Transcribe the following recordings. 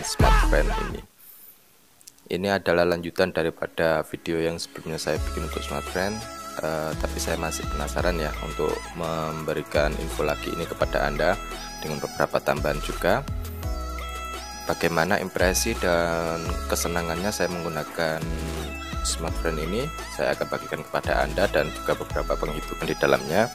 smartphone ini. Ini adalah lanjutan daripada video yang sebelumnya saya bikin untuk smartphone, tapi saya masih penasaran ya untuk memberikan info lagi ini kepada Anda dengan beberapa tambahan juga. Bagaimana impresi dan kesenangannya saya menggunakan smartphone ini, saya akan bagikan kepada Anda dan juga beberapa penghitungan di dalamnya.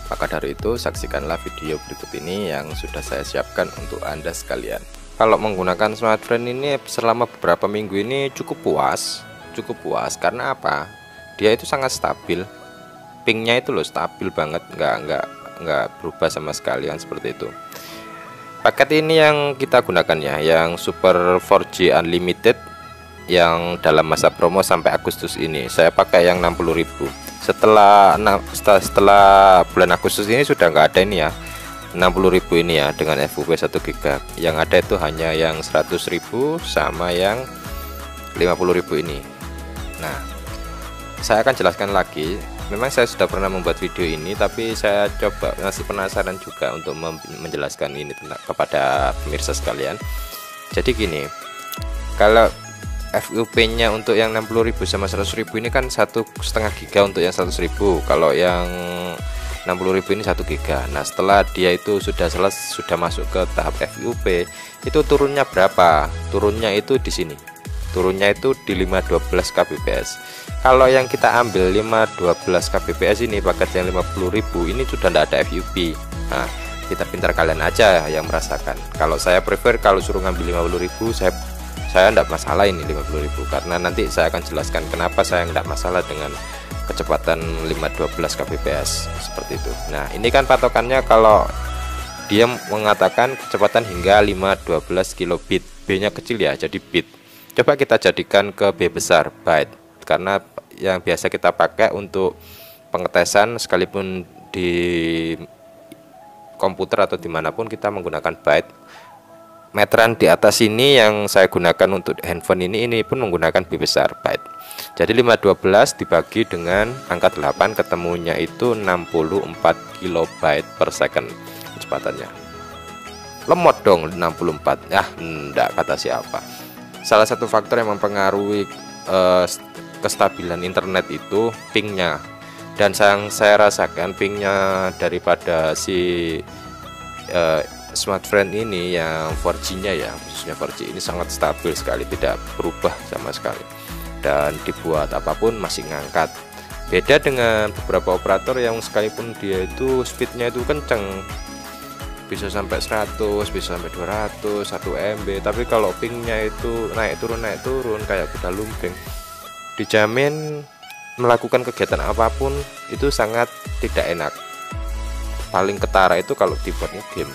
Maka dari itu saksikanlah video berikut ini yang sudah saya siapkan untuk Anda sekalian. Kalau menggunakan smartphone ini selama beberapa minggu ini cukup puas karena apa? Dia itu sangat stabil, pingnya itu loh stabil banget, nggak berubah sama sekali yang seperti itu. Paket ini yang kita gunakan ya, yang Super 4G Unlimited yang dalam masa promo sampai Agustus ini. Saya pakai yang 60.000. Setelah bulan Agustus ini sudah nggak ada ini ya, 60.000 ini ya dengan FUP 1 GB. Yang ada itu hanya yang 100.000 sama yang 50.000 ini. Nah, saya akan jelaskan lagi. Memang saya sudah pernah membuat video ini, tapi saya coba ngasih penasaran juga untuk menjelaskan ini kepada pemirsa sekalian. Jadi gini, kalau FUP-nya untuk yang 60.000 sama 100.000 ini kan 1,5 GB untuk yang 100.000. Kalau yang 60.000 ini 1 GB. Nah, setelah dia itu sudah masuk ke tahap FUP, itu turunnya berapa? Turunnya itu di sini. Turunnya itu di 512 kbps. Kalau yang kita ambil 512 kbps ini paket yang 50.000 ini sudah tidak ada FUP. Nah, kita pintar kalian aja yang merasakan. Kalau saya prefer kalau suruh ngambil 50.000, saya tidak masalah ini 50.000, karena nanti saya akan jelaskan kenapa saya tidak masalah dengan kecepatan 512 kbps seperti itu. Nah, ini kan patokannya kalau dia mengatakan kecepatan hingga 512 kilobit. B-nya kecil ya, jadi bit. Coba kita jadikan ke B besar, byte, karena yang biasa kita pakai untuk pengetesan sekalipun di komputer atau dimanapun kita menggunakan byte. Meteran di atas ini yang saya gunakan untuk handphone ini pun menggunakan B besar, byte. Jadi 512 dibagi dengan angka 8 ketemunya itu 64 kilobyte per second kecepatannya. Lemot dong 64. Enggak kata siapa. Salah satu faktor yang mempengaruhi kestabilan internet itu pingnya, dan yang saya rasakan pingnya daripada si smartphone ini yang 4G-nya ya, khususnya 4G ini sangat stabil sekali, tidak berubah sama sekali, dan dibuat apapun masih ngangkat. Beda dengan beberapa operator yang sekalipun dia itu speednya itu kenceng, bisa sampai 100, bisa sampai 200, 1 MB, tapi kalau pingnya itu naik turun kayak kuda lumping, dijamin melakukan kegiatan apapun itu sangat tidak enak. Paling ketara itu kalau dibuatnya game,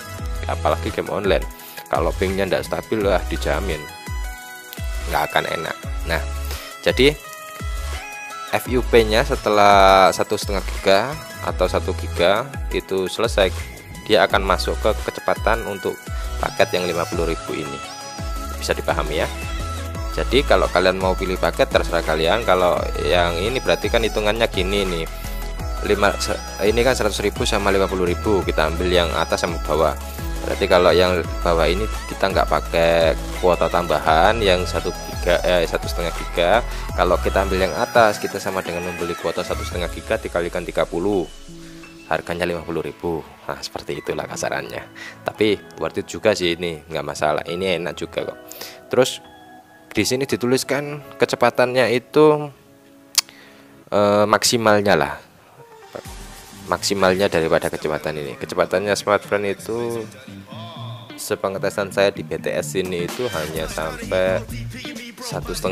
apalagi game online. Kalau pingnya tidak stabil lah dijamin nggak akan enak. Nah, jadi FUP-nya setelah 1,5 GB atau 1 GB itu selesai, dia akan masuk ke kecepatan untuk paket yang 50.000 ini. Bisa dipahami ya. Jadi kalau kalian mau pilih paket terserah kalian. Kalau yang ini berarti kan hitungannya gini nih. Ini kan 100.000 sama 50.000, kita ambil yang atas sama bawah. Berarti kalau yang bawah ini kita nggak pakai kuota tambahan yang 1,5 GB. Kalau kita ambil yang atas, kita sama dengan membeli kuota 1,5 GB dikalikan 30, harganya 50.000. Nah, seperti itulah kasarannya. Tapi worth it juga sih, ini nggak masalah, ini enak juga kok. Terus di sini dituliskan kecepatannya itu maksimalnya lah, maksimalnya daripada kecepatan ini. Kecepatannya smartphone itu sepengetesan saya di BTS ini itu hanya sampai 1,5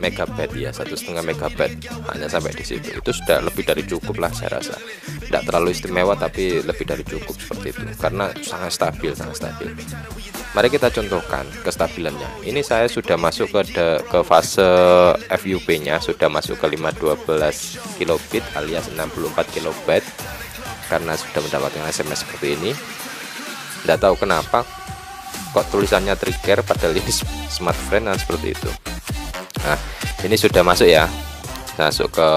megabyte ya, 1,5 megabyte, hanya sampai di situ. Itu sudah lebih dari cukup lah saya rasa. Tidak terlalu istimewa tapi lebih dari cukup seperti itu, karena sangat stabil. Mari kita contohkan kestabilannya. Ini saya sudah masuk ke fase FUP-nya, sudah masuk ke 512 kilobit alias 64 kilobyte karena sudah mendapatkan SMS seperti ini. Tidak tahu kenapa kok tulisannya trigger padahal ini smartphone dan seperti itu. Nah, ini sudah masuk ya, masuk ke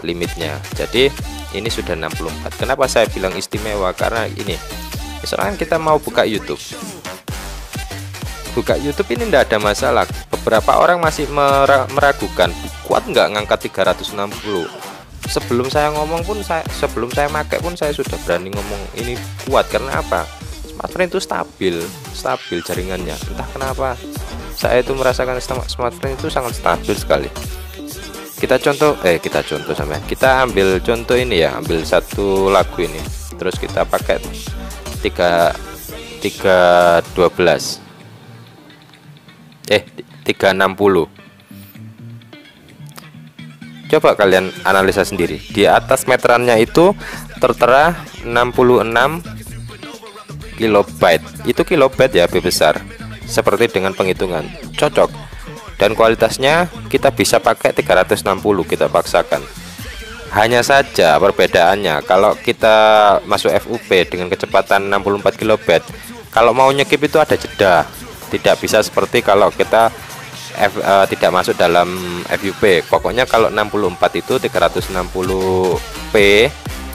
limitnya. Jadi ini sudah 64. Kenapa saya bilang istimewa? Karena ini misalkan kita mau buka YouTube, buka YouTube ini tidak ada masalah. Beberapa orang masih meragukan kuat nggak ngangkat 360. Sebelum saya ngomong pun sebelum saya pakai pun saya sudah berani ngomong ini kuat. Karena apa? Smartfren itu stabil jaringannya. Entah kenapa saya itu merasakan smartphone itu sangat stabil sekali. Kita ambil contoh ini ya, ambil satu lagu ini, terus kita pakai 360. Coba kalian analisa sendiri. Di atas meterannya itu tertera 66 kilobyte. Itu kilobyte ya, B besar. Seperti dengan penghitungan cocok. Dan kualitasnya kita bisa pakai 360, kita paksakan. Hanya saja perbedaannya kalau kita masuk FUP dengan kecepatan 64 kilobyte, kalau mau nyekip itu ada jeda. Tidak bisa seperti kalau kita tidak masuk dalam FUP. Pokoknya kalau 64 itu 360p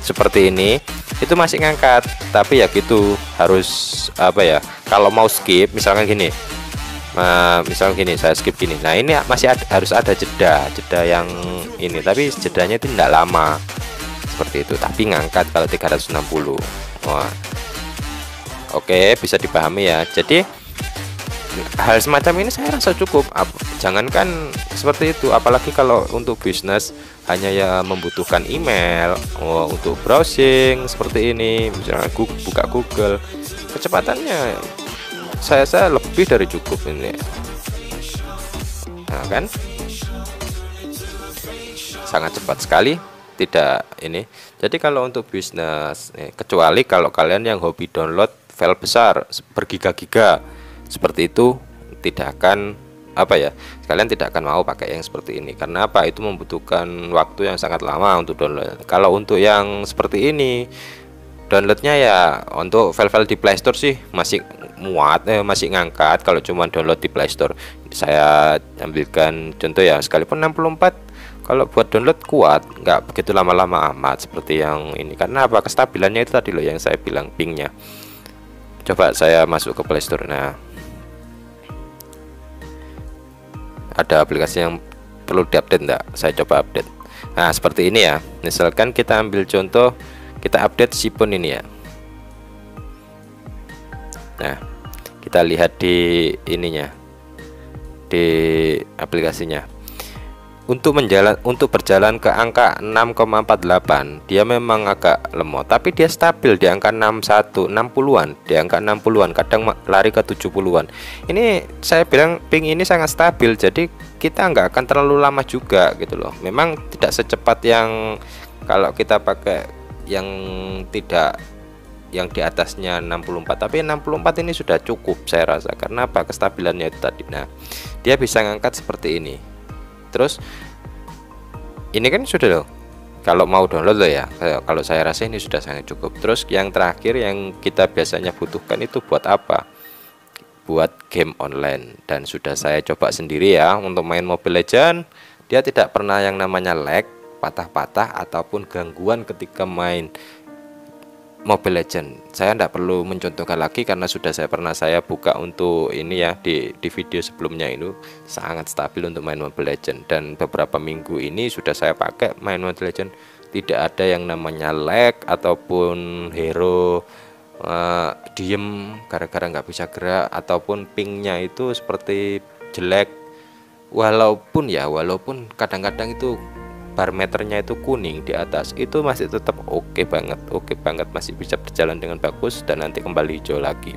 seperti ini itu masih ngangkat, tapi ya gitu, harus apa ya, kalau mau skip misalkan gini, saya skip gini, nah ini masih harus ada jeda yang ini, tapi jedanya itu tidak lama seperti itu, tapi ngangkat kalau 360. Wah, oke, bisa dipahami ya. Jadi hal semacam ini saya rasa cukup. Jangankan seperti itu, apalagi kalau untuk bisnis hanya ya membutuhkan email, untuk browsing seperti ini, misalnya buka Google, kecepatannya saya lebih dari cukup ini. Nah kan, sangat cepat sekali, tidak ini. Jadi kalau untuk bisnis, kecuali kalau kalian yang hobi download file besar bergiga-giga seperti itu, tidak akan kalian tidak akan mau pakai yang seperti ini. Karena apa? Itu membutuhkan waktu yang sangat lama untuk download. Kalau untuk yang seperti ini, downloadnya ya untuk file-file di Play Store sih masih muat, masih ngangkat. Kalau cuma download di Play Store, saya ambilkan contoh ya, sekalipun 64, kalau buat download kuat, nggak begitu lama-lama amat seperti yang ini. Karena apa? Kestabilannya itu tadi loh yang saya bilang, pingnya. Coba saya masuk ke Play Store. Nah, ada aplikasi yang perlu diupdate enggak? Saya coba update. Nah, seperti ini ya. Misalkan kita ambil contoh, kita update Sipon ini ya. Nah, kita lihat di ininya, di aplikasinya. Untuk berjalan ke angka 6,48, dia memang agak lemot, tapi dia stabil di angka 60-an, di angka 60-an, kadang lari ke 70-an. Ini saya bilang ping ini sangat stabil, jadi kita nggak akan terlalu lama juga gitu loh. Memang tidak secepat yang kalau kita pakai yang tidak, yang di atasnya 64, tapi 64 ini sudah cukup saya rasa. Karena apa? Kestabilannya itu tadi. Nah, dia bisa ngangkat seperti ini. Terus ini kan sudah loh, kalau mau download loh ya, kalau saya rasa ini sudah sangat cukup. Terus yang terakhir yang kita biasanya butuhkan itu buat apa? Buat game online. Dan sudah saya coba sendiri ya, untuk main Mobile Legends, dia tidak pernah yang namanya lag, patah-patah ataupun gangguan ketika main Mobile Legends. Saya tidak perlu mencontohkan lagi karena sudah pernah saya buka untuk ini ya, di video sebelumnya. Itu sangat stabil untuk main Mobile Legends, dan beberapa minggu ini sudah saya pakai main Mobile Legends, tidak ada yang namanya lag ataupun hero diem gara-gara nggak bisa gerak, ataupun pingnya itu seperti jelek. Walaupun kadang-kadang itu parameternya itu kuning di atas, itu masih tetap oke banget, masih bisa berjalan dengan bagus, dan nanti kembali hijau lagi.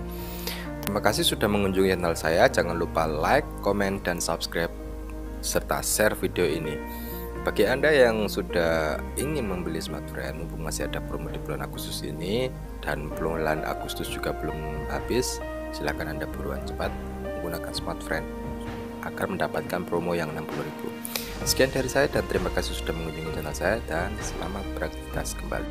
Terima kasih sudah mengunjungi channel saya. Jangan lupa like, komen, dan subscribe serta share video ini. Bagi Anda yang sudah ingin membeli smartphone, mumpung masih ada promo di bulan Agustus ini, dan bulan Agustus juga belum habis, silahkan Anda buruan cepat menggunakan smartphone agar mendapatkan promo yang 60.000. Sekian dari saya dan terima kasih sudah mengunjungi channel saya, dan selamat beraktivitas kembali.